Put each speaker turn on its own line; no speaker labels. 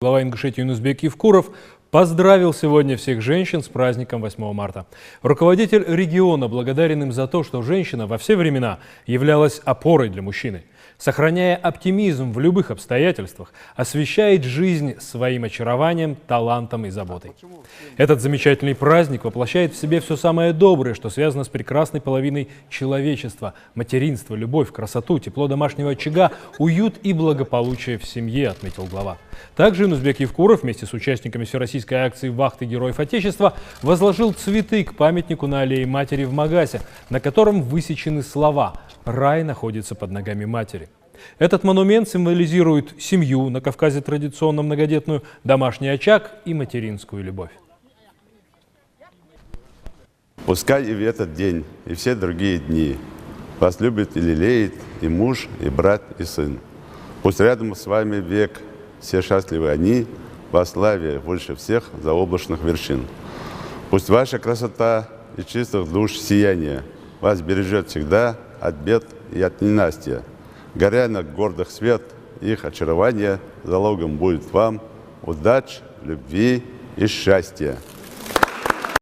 Глава Ингушетии Юнусбек Евкуров поздравил сегодня всех женщин с праздником 8 марта. Руководитель региона благодарен им за то, что женщина во все времена являлась опорой для мужчины. Сохраняя оптимизм в любых обстоятельствах, освещает жизнь своим очарованием, талантом и заботой. Этот замечательный праздник воплощает в себе все самое доброе, что связано с прекрасной половиной человечества. Материнство, любовь, красоту, тепло домашнего очага, уют и благополучие в семье, отметил глава. Также Юнусбек Евкуров вместе с участниками всероссийской акции «Вахты Героев Отечества» возложил цветы к памятнику на аллее Матери в Магасе, на котором высечены слова «Рай находится под ногами матери». Этот монумент символизирует семью, на Кавказе традиционно многодетную, домашний очаг и материнскую любовь.
Пускай и в этот день, и все другие дни вас любит и лелеет и муж, и брат, и сын. Пусть рядом с вами век, все счастливы они, во славе больше всех заоблачных вершин. Пусть ваша красота и чистых душ сияние вас бережет всегда от бед и от ненастья. Горя на гордых свет, их очарование залогом будет вам удач, любви и счастья.